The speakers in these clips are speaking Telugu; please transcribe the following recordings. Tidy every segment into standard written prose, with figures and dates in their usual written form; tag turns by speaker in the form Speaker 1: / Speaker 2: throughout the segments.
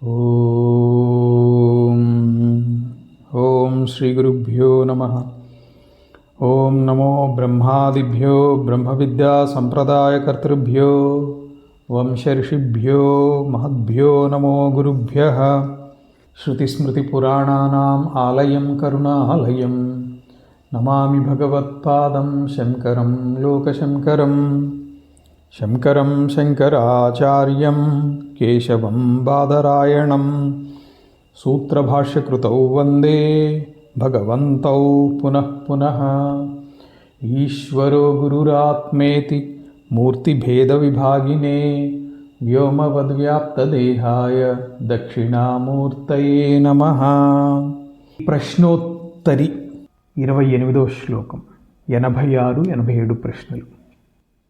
Speaker 1: ఓం ఓం శ్రీ గురుభ్యో నమః. ఓం నమో బ్రహ్మాదిభ్యో బ్రహ్మ విద్యా సంప్రదాయకర్తృభ్యో వంశర్షిభ్యో మహద్భ్యో నమో గురుభ్యః. శృతిస్మృతిపురాణానాం ఆలయం కరుణాలయం నమామి భగవత్పాదం శంకరం లోకశంకరం. శంకరం శంకరాచార్యం కేశవం బాదరాయణం సూత్రభాష్యకృతౌ వందే భగవంతౌ పునః పునః. ఈశ్వరో గురురాత్మేతి మూర్తిభేదవిభాగినే వ్యోమవద్వ్యాప్తదేహాయ దక్షిణామూర్తయే నమః. ప్రశ్నోత్తరి 28వ శ్లోకం. 86-87 ప్రశ్నలు.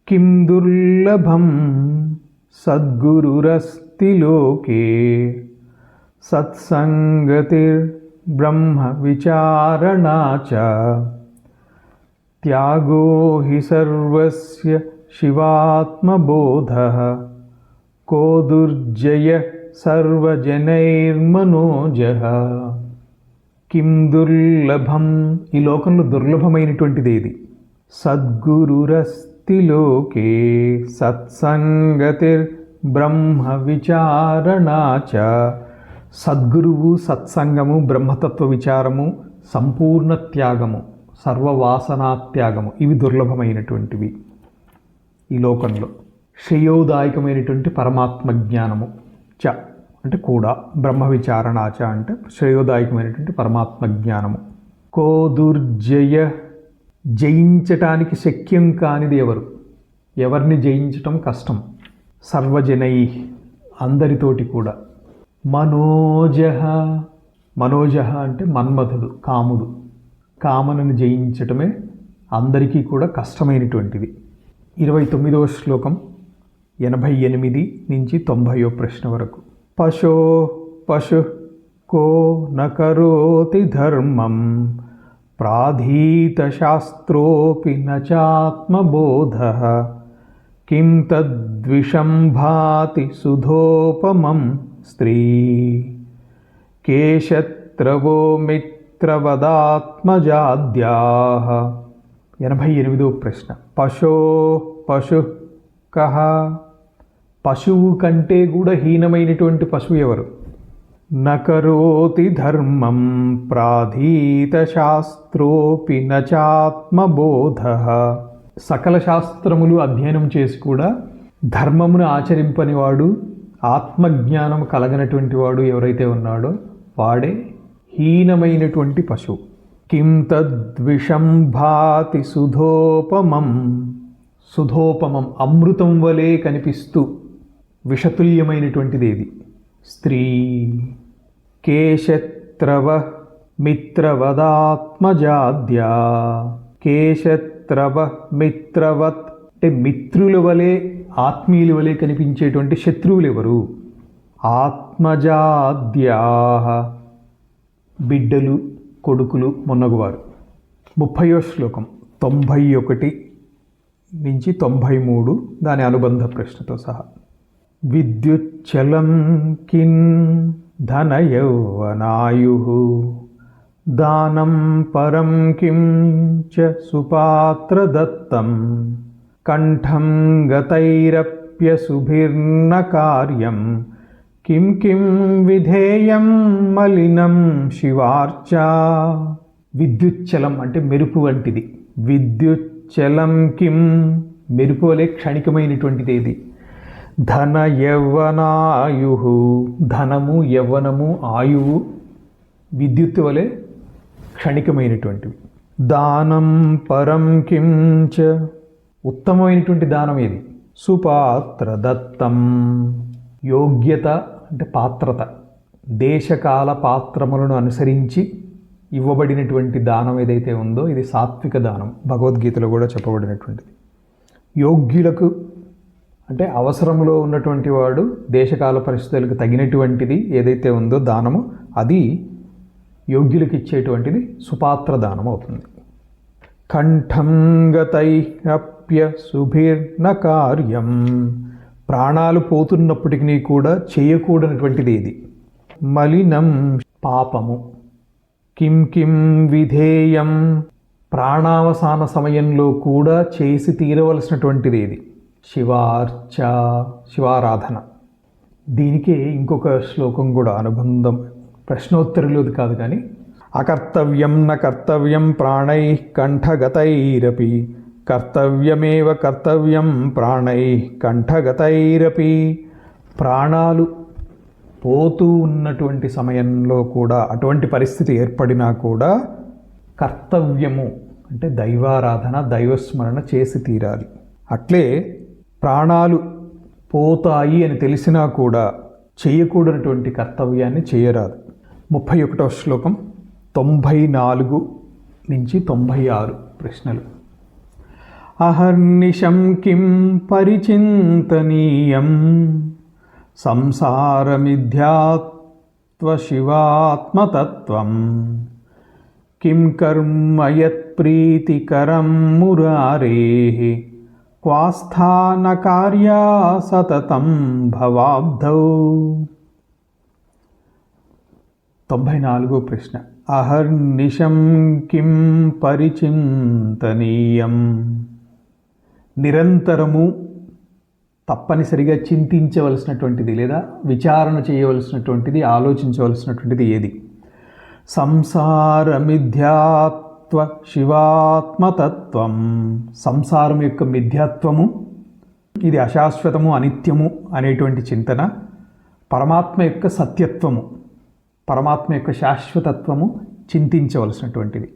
Speaker 1: కిం దుర్లభం సద్గురురస్తి లోకే సత్సంగతిర్బ్రహ్మ విచారణా చ త్యాగో హి సర్వస్య శివాత్మబోధః కో దుర్జయః సర్వజనైర్మనోజః. కిం దుర్లభం, ఈ లోకంలో దుర్లభమైనటువంటిది ఏది? సద్గురురస్తి లోకే సత్సంగతిర్ బ్రహ్మ విచారణా చ. సద్గురువు, సత్సంగము, బ్రహ్మతత్వ విచారము, సంపూర్ణ త్యాగము, సర్వవాసనాత్యాగము, ఇవి దుర్లభమైనటువంటివి ఈ లోకంలో. శ్రేయోదాయకమైనటువంటి పరమాత్మ జ్ఞానము చ అంటే కూడా, బ్రహ్మ విచారణా చ అంటే శ్రేయోదాయకమైనటువంటి పరమాత్మ జ్ఞానము. కో దుర్జయ, జయించటానికి శక్యం కానిది ఎవరు? ఎవరిని జయించటం కష్టం? సర్వజనై, అందరితోటి కూడా. మనోజః, మనోజః అంటే మన్మథుడు, కాముడు. కామనను జయించటమే అందరికీ కూడా కష్టమైనటువంటిది. 29వ శ్లోకం 88-90 ప్రశ్న వరకు. పశో పశు కో న కరోతి ధర్మం ప్రాధీతశాస్త్రోపి న చాత్మబోధః కిం తద్విషం భాతి సుధోపమం స్త్రీ కేశత్రవో మిత్రవదాత్మజాద్యాః. 88వ ప్రశ్న. పశో పశు కః, పశువు కంటే కూడా హీనమైనటువంటి పశువు ఎవరు? నకరోతి ధర్మం ప్రాధీతశాస్త్రోపి నచాత్మబోధః. సకల శాస్త్రములు అధ్యయనం చేసి కూడా ధర్మమును ఆచరింపనివాడు, ఆత్మజ్ఞానం కలగనటువంటి వాడు ఎవరైతే ఉన్నాడో వాడే హీనమైనటువంటి పశువు. కిం తద్విషం భాతి సుధోపమం. సుధోపమం అమృతం వలె కనిపిస్తూ విషతుల్యమైనటువంటిది ఏది? స్త్రీ. కేశత్రవ మిత్రవదాత్మజాద్యా. కేశత్రవ మిత్రవత్ అంటే మిత్రుల వలె, ఆత్మీయుల వలె కనిపించేటువంటి శత్రువులు ఎవరు? ఆత్మజాద్యాః, బిడ్డలు, కొడుకులు, మొన్నగువారు. 30వ శ్లోకం 91-93 దాని అనుబంధ ప్రశ్నతో సహా. విద్యుచ్చలం కిన్ ధనయౌవనాయుః దానం పరం కిం చ సుపాత్రదత్తం కంఠం గతైరప్యశుభిర్న కార్యం కిం కిం విధేయం మలినం శివార్చా. విద్యుచ్చలం అంటే మెరుపు వంటిది. విద్యుచ్చలం కిం, మెరుపు వలె క్షణికమైనటువంటిది ఏది? ధన యౌవనాయుః, ధనము, యవ్వనము, ఆయువు విద్యుత్ వలె క్షణికమైనటువంటివి. దానం పరం కిం చ, ఉత్తమమైనటువంటి దానం ఏది? సుపాత్ర దత్తం, యోగ్యత అంటే పాత్రత, దేశకాల పాత్రములను అనుసరించి ఇవ్వబడినటువంటి దానం ఏదైతే ఉందో ఇది సాత్విక దానం. భగవద్గీతలో కూడా చెప్పబడినటువంటిది. యోగ్యులకు అంటే అవసరంలో ఉన్నటువంటి వాడు దేశకాల పరిస్థితులకు తగినటువంటిది ఏదైతే ఉందో దానము, అది యోగ్యులకు ఇచ్చేటువంటిది సుపాత్ర దానం అవుతుంది. కంఠం గతైరప్యశుభిర్న కార్యం, ప్రాణాలు పోతున్నప్పటికీ కూడా చేయకూడనటువంటిది ఏది? మలినం పాపము. కిం కిం విధేయం ప్రాణావసాన సమయంలో కూడా చేసి తీరవలసినటువంటిది ఇది శివార్చ, శివారాధన. దీనికే ఇంకొక శ్లోకం కూడా అనుబంధం, ప్రశ్నోత్తరులది కాదు కానీ, అకర్తవ్యం న కర్తవ్యం ప్రాణై కంఠగతైరపి కర్తవ్యమేవ కర్తవ్యం ప్రాణై కంఠగతైరపి. ప్రాణాలు పోతూ ఉన్నటువంటి సమయంలో కూడా, అటువంటి పరిస్థితి ఏర్పడినా కూడా కర్తవ్యము అంటే దైవారాధన, దైవస్మరణ చేసి తీరాలి. అట్లే ప్రాణాలు పోతాయి అని తెలిసినా కూడా చేయకూడనటువంటి కర్తవ్యాన్ని చేయరాదు. 31వ శ్లోకం 94 నుంచి 96 ప్రశ్నలు. అహర్నిశం కిం పరిచింతనీయం సంసారమిథ్యాత్వ శివాత్మతత్వం కిం కర్మ యత్ ప్రీతికరం మురారేః క్వాస్థాన కార్యా సతతం భవాబ్ధౌ. 94వ ప్రశ్న. అహర్నిశం కిం పరిచింతనీయం, నిరంతరము తప్పనిసరిగా చింతించవలసినటువంటిది లేదా విచారణ చేయవలసినటువంటిది, ఆలోచించవలసినటువంటిది ఏది? సంసారమిథ్యాత్వ శివాత్మతత్వం, సంసారం యొక్క మిథ్యాత్వము, ఇది అశాశ్వతము, అనిత్యము అనేటువంటి చింతన. పరమాత్మ యొక్క సత్యత్వము, పరమాత్మ యొక్క శాశ్వతత్వము చింతించవలసినటువంటిది,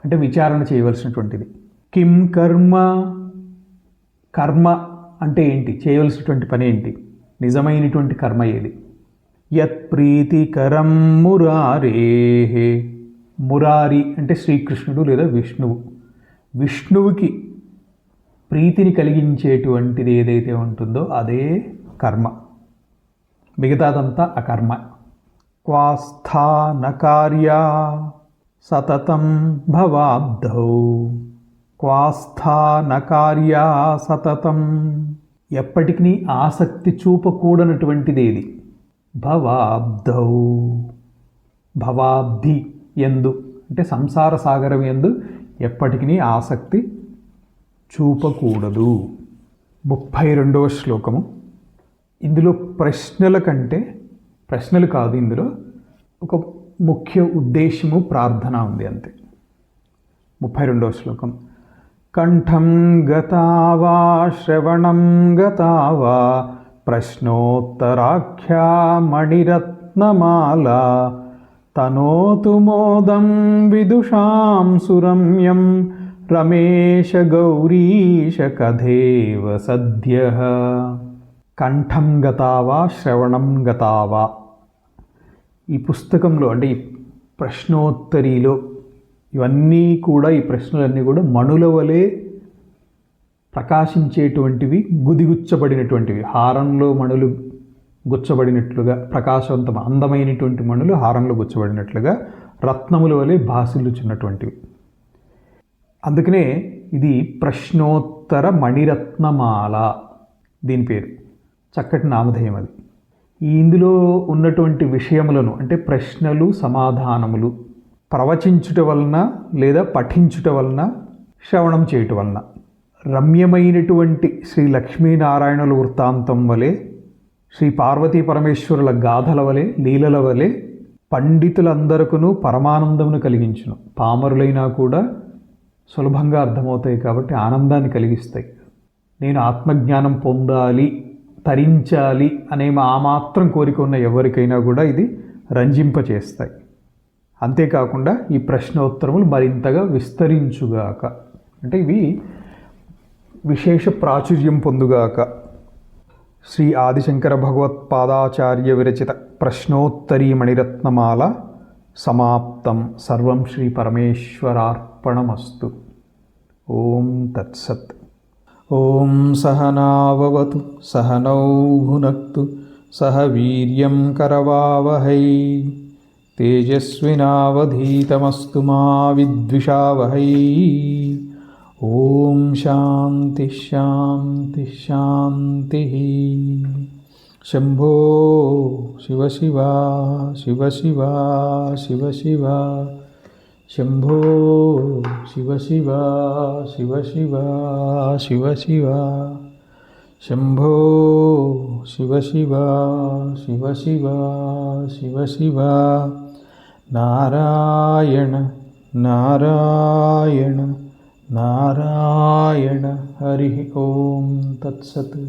Speaker 1: అంటే విచారణ చేయవలసినటువంటిది. కిం కర్మ, కర్మ అంటే ఏంటి? చేయవలసినటువంటి పని ఏంటి? నిజమైనటువంటి కర్మ ఏది? యత్ ప్రీతికరం మురారేః, మురారి అంటే శ్రీకృష్ణుడు లేదా విష్ణువు. విష్ణువుకి ప్రీతిని కలిగించేటువంటిది ఏదైతే ఉంటుందో అదే కర్మ, మిగతాదంతా అకర్మ. క్వాస్థాన కార్యా సతతం భవాబ్ధౌ, క్వాస్థాన కార్యా సతతం, ఎప్పటికీ ఆసక్తి చూపకూడనటువంటిది ఏది? భవాబ్ధౌ, భవాబ్ధి ఎందు అంటే సంసార సాగరం ఎందు ఎప్పటికీ ఆసక్తి చూపకూడదు. 32వ శ్లోకము. ఇందులో ప్రశ్నల కంటే, ప్రశ్నలు కాదు, ఇందులో ఒక ముఖ్య ఉద్దేశము ప్రార్థన ఉంది అంతే. 32వ శ్లోకం. కంఠం గతావా శ్రవణం గతావా ప్రశ్నోత్తరాఖ్యా మణిరత్నమాలా తనోతు మోదం విదుషాం సురమ్యం రమేశ గౌరీశ కథేవ సద్యః. కంఠం గతావా శ్రవణం గతావా, ఈ పుస్తకంలో అంటే ఈ ప్రశ్నోత్తరిలో ఇవన్నీ కూడా, ఈ ప్రశ్నలన్నీ కూడా మణుల వలె ప్రకాశించేటువంటివి, గుదిగుచ్చబడినటువంటివి. హారంలో మణులు గుచ్చబడినట్లుగా, ప్రకాశవంతం అందమైనటువంటి మణులు హారంలో గుచ్చబడినట్లుగా రత్నముల వలె భాసిల్లుచున్నటువంటివి. అందుకనే ఇది ప్రశ్నోత్తర మణిరత్నమాల, దీని పేరు. చక్కటి నామధేయం అది. ఇందులో ఉన్నటువంటి విషయములను అంటే ప్రశ్నలు సమాధానములు ప్రవచించుట వలన లేదా పఠించుట వలన, శ్రవణం చేయుట వలన రమ్యమైనటువంటి శ్రీ లక్ష్మీనారాయణుల వృత్తాంతం వలె, శ్రీ పార్వతీ పరమేశ్వరుల గాథల వలె, లీలల వలె పండితులందరికీ పరమానందమును కలిగించును. పామరులైనా కూడా సులభంగా అర్థమవుతాయి కాబట్టి ఆనందాన్ని కలిగిస్తాయి. నేను ఆత్మజ్ఞానం పొందాలి, తరించాలి అనే ఆ మాత్రం కోరిక ఉన్న ఎవరికైనా కూడా ఇది రంజింపచేస్తాయి. అంతేకాకుండా ఈ ప్రశ్నోత్తరములు మరింతగా విస్తరించుగాక, అంటే ఇవి విశేష ప్రాచుర్యం పొందుగాక. శ్రీ ఆదిశంకర భగవత్పాదాచార్య విరచిత ప్రశ్నోత్తరీ మణిరత్నమాల సమాప్తం. సర్వం శ్రీ పరమేశ్వరార్పణమస్తు. ఓం తత్సత్. ఓం సహనావవతు సహనౌ భునక్తు సహ వీర్యం కరవావహై తేజస్వినావధీతమస్తు మా విద్విషావహై. ఓం శాంతి శాంతి శాంతి. శంభో శివ శివ శివ శివ శివ శివ శంభో శివ శివ శివ శివ శివ శివ శంభో శివ శివ శివ శివ శివ శివ నారాయణ నారాయణ నారాయణ హరి ఓం తత్సత్.